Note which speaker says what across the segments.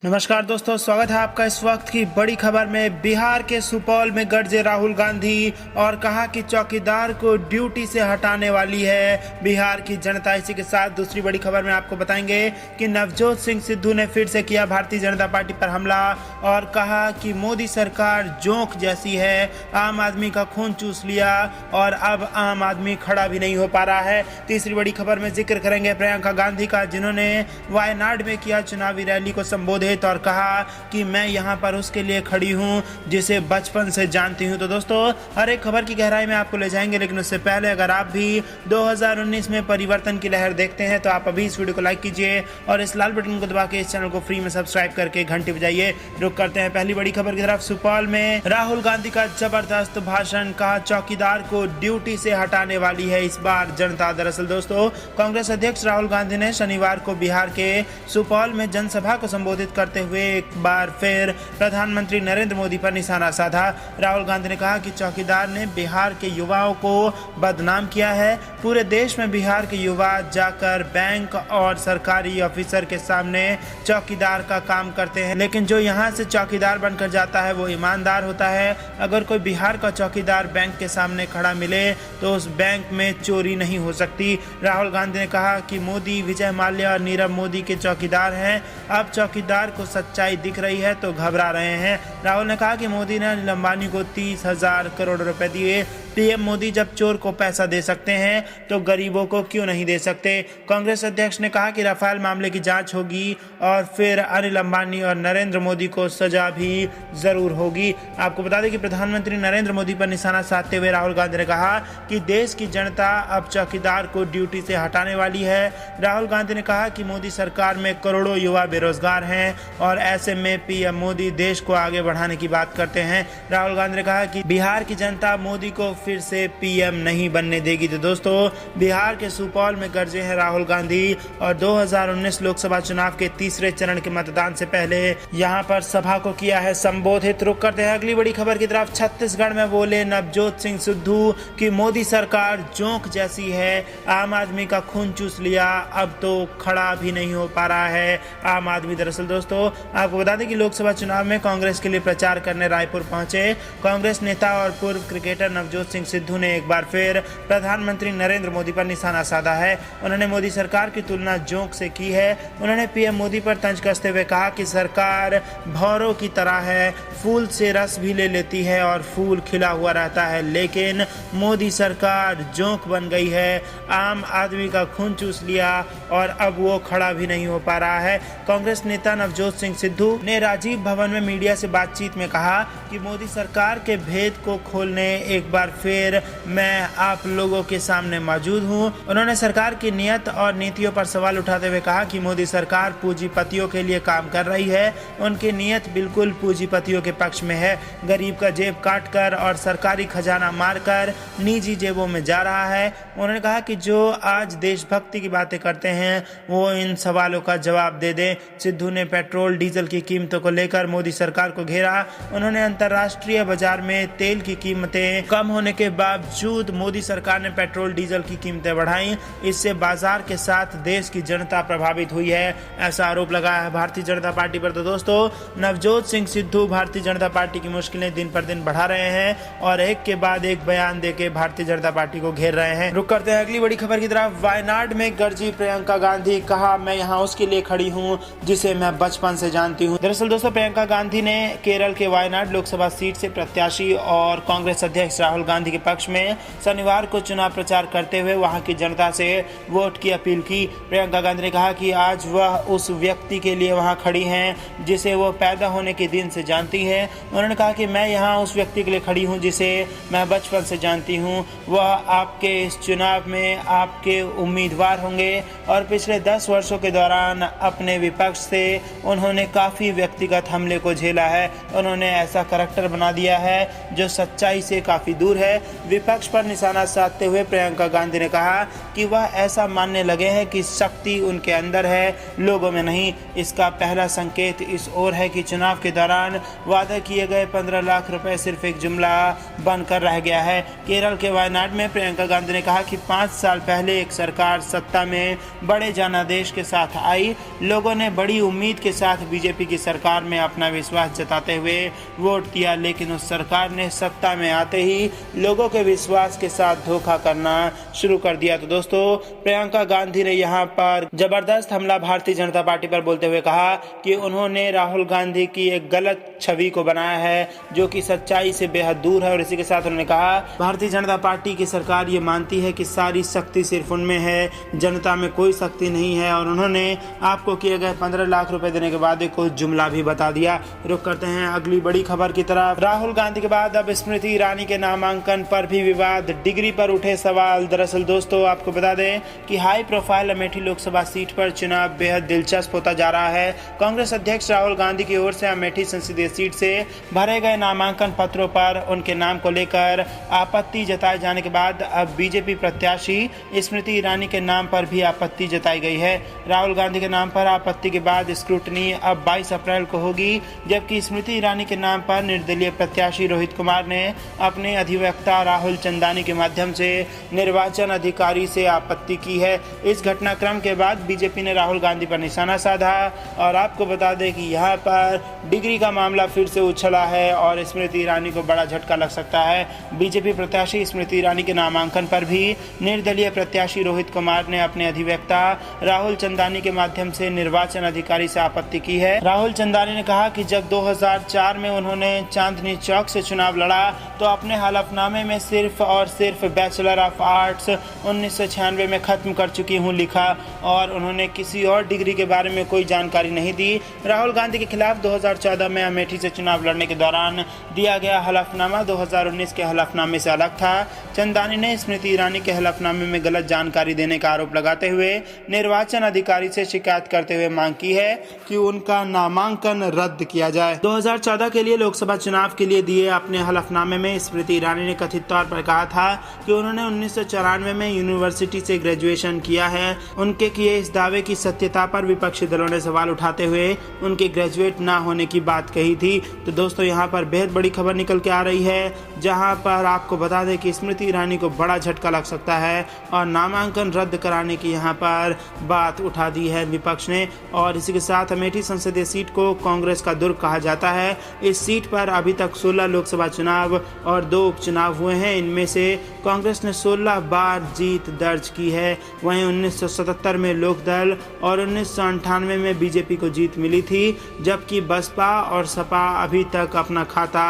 Speaker 1: नमस्कार दोस्तों, स्वागत है आपका इस वक्त की बड़ी खबर में। बिहार के सुपौल में गरजे राहुल गांधी और कहा कि चौकीदार को ड्यूटी से हटाने वाली है बिहार की जनता। इसी के साथ दूसरी बड़ी खबर में आपको बताएंगे कि नवजोत सिंह सिद्धू ने फिर से किया भारतीय जनता पार्टी पर हमला और कहा कि मोदी सरकार जोंक जैसी है, आम आदमी का खून चूस लिया और अब आम आदमी खड़ा भी नहीं हो पा रहा है। तीसरी बड़ी खबर में जिक्र करेंगे प्रियंका गांधी का, जिन्होंने वायनाड में किया चुनावी रैली को संबोधित और कहा कि मैं यहां पर उसके लिए खड़ी हूं जिसे बचपन से जानती हूं। तो दोस्तों, हर एक खबर की गहराई में आपको ले जाएंगे, लेकिन उससे पहले अगर आप भी 2019 में परिवर्तन की लहर देखते हैं तो आप अभी इस वीडियो को लाइक कीजिए और इस लाल बटन को दबा के इस चैनल को फ्री में सब्सक्राइब करके घंटी बजाइए। रुक करते हैं पहली बड़ी खबर की तरफ। सुपौल में राहुल गांधी का जबरदस्त भाषण, कहा चौकीदार को ड्यूटी से हटाने वाली है इस बार जनता। दरअसल दोस्तों, कांग्रेस अध्यक्ष राहुल गांधी ने शनिवार को बिहार के सुपौल में जनसभा को संबोधित करते हुए एक बार फिर प्रधानमंत्री नरेंद्र मोदी पर निशाना साधा। राहुल गांधी ने कहा कि चौकीदार ने बिहार के युवाओं को बदनाम किया है। पूरे देश में बिहार के युवा जाकर बैंक और सरकारी ऑफिसर के सामने चौकीदार का काम करते हैं, लेकिन जो यहां से चौकीदार बनकर जाता है वो ईमानदार होता है। अगर कोई बिहार का चौकीदार बैंक के सामने खड़ा मिले तो उस बैंक में चोरी नहीं हो सकती। राहुल गांधी ने कहा कि मोदी विजय माल्या और नीरव मोदी के चौकीदार हैं। अब चौकीदार को सच्चाई दिख रही है तो घबरा रहे हैं। राहुल ने कहा कि मोदी ने अनिल अंबानी को 30,000 करोड़ रुपए दिए। पीएम मोदी जब चोर को पैसा दे सकते हैं तो गरीबों को क्यों नहीं दे सकते। कांग्रेस अध्यक्ष ने कहा कि राफेल मामले की जांच होगी और फिर अनिल अंबानी और नरेंद्र मोदी को सजा भी जरूर होगी। आपको बता दें कि प्रधानमंत्री नरेंद्र मोदी पर निशाना साधते हुए राहुल गांधी ने कहा कि देश की जनता अब चौकीदार को ड्यूटी से हटाने वाली है। राहुल गांधी ने कहा कि मोदी सरकार में करोड़ों युवा बेरोजगार हैं और ऐसे में पीएम मोदी देश को आगे बढ़ाने की बात करते हैं। राहुल गांधी ने कहा कि बिहार की जनता मोदी को फिर से पीएम नहीं बनने देगी। तो दोस्तों, बिहार के सुपौल में गरजे हैं राहुल गांधी और 2019 लोकसभा चुनाव के तीसरे चरण के मतदान से पहले यहां पर सभा को किया है संबोधित। रुक करते हैं अगली बड़ी खबर की तरफ। छत्तीसगढ़ में बोले नवजोत सिंह सिद्धू की मोदी सरकार जोंक जैसी है, आम आदमी का खून चूस लिया, अब तो खड़ा भी नहीं हो पा रहा है आम आदमी। दरअसल दोस्तों, आपको बता दें कि लोकसभा चुनाव में कांग्रेस के लिए प्रचार करने रायपुर पहुंचे कांग्रेस नेता और पूर्व क्रिकेटर नवजोत सिंह सिद्धू ने एक बार फिर प्रधानमंत्री नरेंद्र मोदी पर निशाना साधा है। उन्होंने मोदी सरकार की तुलना जोंक से की है। उन्होंने पीएम मोदी पर तंज कसते हुए कहा कि सरकार भौरों की तरह है, फूल से रस भी ले लेती है और फूल खिला हुआ रहता है, लेकिन मोदी सरकार जोंक बन गई है, आम आदमी का खून चूस लिया और अब वो खड़ा भी नहीं हो पा रहा है। कांग्रेस नेता नवजोत सिंह सिद्धू ने राजीव भवन में मीडिया से बातचीत में कहा कि मोदी सरकार के भेद को खोलने एक बार फिर मैं आप लोगों के सामने मौजूद हूं। उन्होंने सरकार की नीयत और नीतियों पर सवाल उठाते हुए कहा कि मोदी सरकार पूंजीपतियों के लिए काम कर रही है, उनकी नीयत बिल्कुल पूंजीपतियों के पक्ष में है। गरीब का जेब काटकर और सरकारी खजाना मारकर निजी जेबों में जा रहा है। उन्होंने कहा कि जो आज देशभक्ति की बातें करते हैं वो इन सवालों का जवाब दे दें। सिद्धू ने पेट्रोल डीजल की कीमतों को लेकर मोदी सरकार को घेरा। उन्होंने अंतर्राष्ट्रीय बाजार में तेल की कीमतें कम होने के बावजूद मोदी सरकार ने पेट्रोल डीजल की कीमतें बढ़ाई, इससे बाजार के साथ देश की जनता प्रभावित हुई है, ऐसा आरोप लगाया है भारतीय जनता पार्टी पर। तो दोस्तों, नवजोत सिंह सिद्धू भारतीय जनता पार्टी की मुश्किलें दिन पर दिन बढ़ा रहे हैं और एक के बाद एक बयान देके भारतीय जनता पार्टी को घेर रहे हैं। रुक करते हैं अगली बड़ी खबर की तरफ। वायनाड में गरजी प्रियंका गांधी, कहा मैं यहाँ उसके लिए खड़ी हूँ जिसे मैं बचपन से जानती हूँ। दरअसल दोस्तों, प्रियंका गांधी ने केरल के वायनाड लोकसभा सीट से प्रत्याशी और कांग्रेस अध्यक्ष राहुल गांधी के पक्ष में शनिवार को चुनाव प्रचार करते हुए वहां की जनता से वोट की अपील की। प्रियंका गांधी ने कहा कि आज वह उस व्यक्ति के लिए वहां खड़ी हैं जिसे वो पैदा होने के दिन से जानती है। उन्होंने कहा कि मैं यहाँ उस व्यक्ति के लिए खड़ी हूँ जिसे मैं बचपन से जानती हूँ। वह आपके इस चुनाव में आपके उम्मीदवार होंगे और पिछले 10 वर्षों के दौरान अपने विपक्ष से उन्होंने काफ़ी व्यक्तिगत हमले को झेला है। उन्होंने ऐसा करैक्टर बना दिया है जो सच्चाई से काफ़ी दूर है। है। विपक्ष पर निशाना साधते हुए प्रियंका गांधी ने कहा कि वह ऐसा मानने लगे हैं कि शक्ति उनके अंदर है, लोगों में नहीं। इसका पहला संकेत इस ओर है कि चुनाव के दौरान वादा किए गए 15 लाख रुपए सिर्फ एक जुमला बनकर रह गया है। केरल के वायनाड में प्रियंका गांधी ने कहा कि 5 साल पहले एक सरकार सत्ता में बड़े जनादेश के साथ आई। लोगों ने बड़ी उम्मीद के साथ बीजेपी की सरकार में अपना विश्वास जताते हुए वोट दिया, लेकिन उस सरकार ने सत्ता में आते ही लोगों के विश्वास के साथ धोखा करना शुरू कर दिया। तो दोस्तों, प्रियंका गांधी ने यहाँ पर जबरदस्त हमला भारतीय जनता पार्टी पर बोलते हुए कहा कि उन्होंने राहुल गांधी की एक गलत छवि को बनाया है जो कि सच्चाई से बेहद दूर है। और इसी के साथ उन्होंने कहा भारतीय जनता पार्टी की सरकार ये मानती है कि सारी शक्ति सिर्फ उनमें है, जनता में कोई शक्ति नहीं है। और उन्होंने आपको किए गए 15 लाख रुपए देने के बाद कुछ जुमला भी बता दिया। रुक करते हैं अगली बड़ी खबर की तरफ। राहुल गांधी के बाद अब स्मृति ईरानी के नामांकन पर भी विवाद, डिग्री पर उठे सवाल। दरअसल दोस्तों, आपको बता दें कि high profile Amethi Lok Sabha seat पर चुनाव बेहद दिलचस्प होता जा रहा है। कांग्रेस अध्यक्ष राहुल गांधी की ओर से अमेठी संसदीय सीट से भरे गए नामांकन पत्रों पर उनके नाम को लेकर आपत्ति जताए जाने के बाद अब बीजेपी प्रत्याशी स्मृति ईरानी के नाम पर भी आपत्ति जताई गई है। राहुल गांधी के नाम पर आपत्ति के बाद स्क्रूटनी अब 22 अप्रैल को होगी, जबकि स्मृति ईरानी के नाम पर निर्दलीय प्रत्याशी रोहित कुमार ने अपने अधिवक्ता राहुल चंदानी के माध्यम से निर्वाचन अधिकारी से आपत्ति की है। इस घटनाक्रम के बाद बीजेपी ने राहुल गांधी पर निशाना साधा और आपको बता दें कि यहाँ पर डिग्री का मामला फिर से उछला है और स्मृति ईरानी को बड़ा झटका लग सकता है। बीजेपी प्रत्याशी स्मृति ईरानी के नामांकन पर भी निर्दलीय प्रत्याशी रोहित कुमार ने अपने अधिवक्ता राहुल चंदानी के माध्यम से निर्वाचन अधिकारी से आपत्ति की है। राहुल चंदानी ने कहा कि जब 2004 में उन्होंने चांदनी चौक से चुनाव लड़ा तो अपने हलफनामे में सिर्फ और सिर्फ बैचलर ऑफ आर्ट्स 1996 में खत्म कर चुकी हूं लिखा और उन्होंने किसी और डिग्री के बारे में कोई जानकारी नहीं दी। राहुल गांधी के खिलाफ 2014 में अमेठी से चुनाव लड़ने के दौरान दिया गया हलफनामा 2019 के हलफनामे से अलग था। चंदानी ने स्मृति ईरानी के हलफनामे में गलत जानकारी देने का आरोप लगाते हुए निर्वाचन अधिकारी से शिकायत करते हुए मांग की है कि उनका नामांकन रद्द किया जाए। 2014 के लिए लोकसभा चुनाव के लिए दिए अपने हलफनामे में स्मृति ईरानी ने कथित तौर पर कहा था कि उन्होंने 1994 में यूनिवर्सिटी से ग्रेजुएशन किया है। उनके किए इस दावे की सत्यता पर विपक्षी दलों ने सवाल उठाते हुए उनके ग्रेजुएट ना होने की बात कही थी। तो दोस्तों, यहाँ पर बेहद बड़ी खबर निकल के आ रही है, जहाँ पर आपको बता दें कि स्मृति ईरानी को बड़ा झटका लग सकता है और नामांकन रद्द कराने की यहाँ पर बात उठा दी है विपक्ष ने। और इसी के साथ अमेठी संसदीय सीट को कांग्रेस का दुर्ग कहा जाता है। इस सीट पर अभी तक 16 लोकसभा चुनाव और 2 उपचुनाव हुए हैं। इनमें से कांग्रेस ने 16 बार जीत दर्ज की है। वहीं 1977 में लोकदल और 1998 में बीजेपी को जीत मिली थी, जबकि बसपा और सपा अभी तक अपना खाता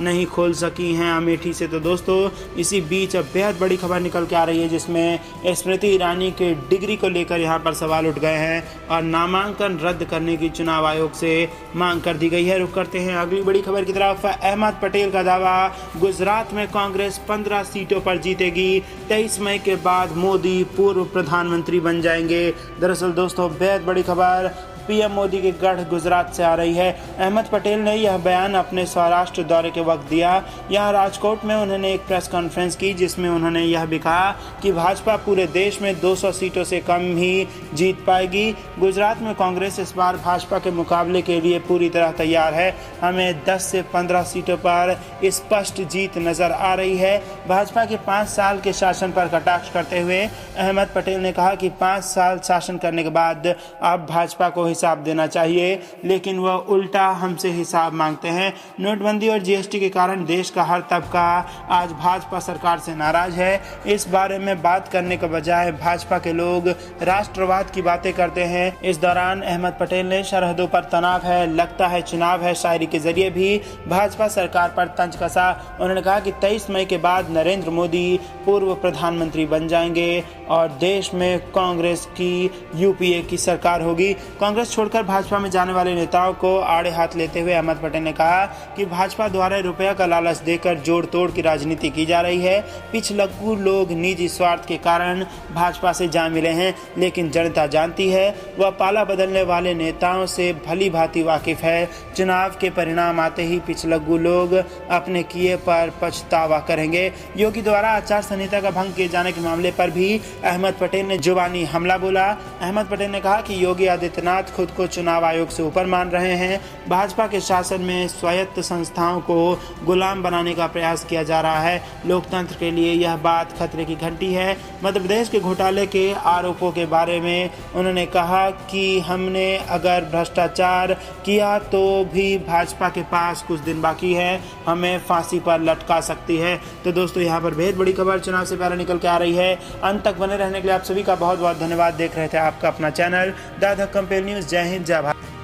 Speaker 1: नहीं खोल सकी हैं अमेठी से। तो दोस्तों, इसी बीच अब बेहद बड़ी खबर निकल के आ रही है जिसमें स्मृति ईरानी के डिग्री को लेकर यहाँ पर सवाल उठ गए हैं और नामांकन रद्द करने की चुनाव आयोग से मांग कर दी गई है। रुक करते हैं अगली बड़ी खबर की तरफ। अहमद पटेल का दावा, गुजरात में कांग्रेस 15 सीटों पर जीतेगी। 23 मई के बाद मोदी पूर्व प्रधानमंत्री बन जाएंगे। दरअसल दोस्तों, बेहद बड़ी खबर पीएम मोदी के गढ़ गुजरात से आ रही है। अहमद पटेल ने यह बयान अपने सौराष्ट्र दौरे के वक्त दिया। यहाँ राजकोट में उन्होंने एक प्रेस कॉन्फ्रेंस की जिसमें उन्होंने यह भी कहा कि भाजपा पूरे देश में 200 सीटों से कम ही जीत पाएगी। गुजरात में कांग्रेस इस बार भाजपा के मुकाबले के लिए पूरी तरह तैयार है। हमें 10 से 15 सीटों पर स्पष्ट जीत नजर आ रही है। भाजपा के 5 साल के शासन पर कटाक्ष करते हुए अहमद पटेल ने कहा कि 5 साल शासन करने के बाद अब भाजपा को हिसाब देना चाहिए, लेकिन वह उल्टा हमसे हिसाब मांगते हैं। नोटबंदी और जीएसटी के कारण देश का हर तबका आज भाजपा सरकार से नाराज है। इस बारे में बात करने के बजाय भाजपा के लोग राष्ट्रवाद की बातें करते हैं। इस दौरान अहमद पटेल ने सरहदों पर तनाव है, लगता है चुनाव है शायरी के जरिए भी भाजपा सरकार पर तंज कसा। उन्होंने कहा कि 23 मई के बाद नरेंद्र मोदी पूर्व प्रधानमंत्री बन जाएंगे और देश में कांग्रेस की यूपीए की सरकार होगी। कांग्रेस कांग्रेस छोड़कर भाजपा में जाने वाले नेताओं को आड़े हाथ लेते हुए अहमद पटेल ने कहा कि भाजपा द्वारा रुपया का लालच देकर जोड़ तोड़ की राजनीति की जा रही है। पिछलग्गू लोग निजी स्वार्थ के कारण भाजपा से जा मिले हैं, लेकिन जनता जानती है, वह पाला बदलने वाले नेताओं से भली भांति वाकिफ है। चुनाव के परिणाम आते ही पिछलग्गू लोग अपने किए पर पछतावा करेंगे। योगी द्वारा आचार संहिता का भंग किए जाने के मामले पर भी अहमद पटेल ने जुबानी हमला बोला। अहमद पटेल ने कहा कि योगी आदित्यनाथ खुद को चुनाव आयोग से ऊपर मान रहे हैं। भाजपा के शासन में स्वायत्त संस्थाओं को गुलाम बनाने का प्रयास किया जा रहा है। लोकतंत्र के लिए यह बात खतरे की घंटी है। मध्य प्रदेश के घोटाले के आरोपों के बारे में उन्होंने कहा कि हमने अगर भ्रष्टाचार किया तो भी भाजपा के पास कुछ दिन बाकी है, हमें फांसी पर लटका सकती है। तो दोस्तों, यहाँ पर बेहद बड़ी खबर चुनाव से पहले निकल के आ रही है। अंत तक बने रहने के लिए आप सभी का बहुत बहुत धन्यवाद। देख रहे थे आपका अपना चैनल द धक्कम न्यूज़। जय हिंद, जय भारत।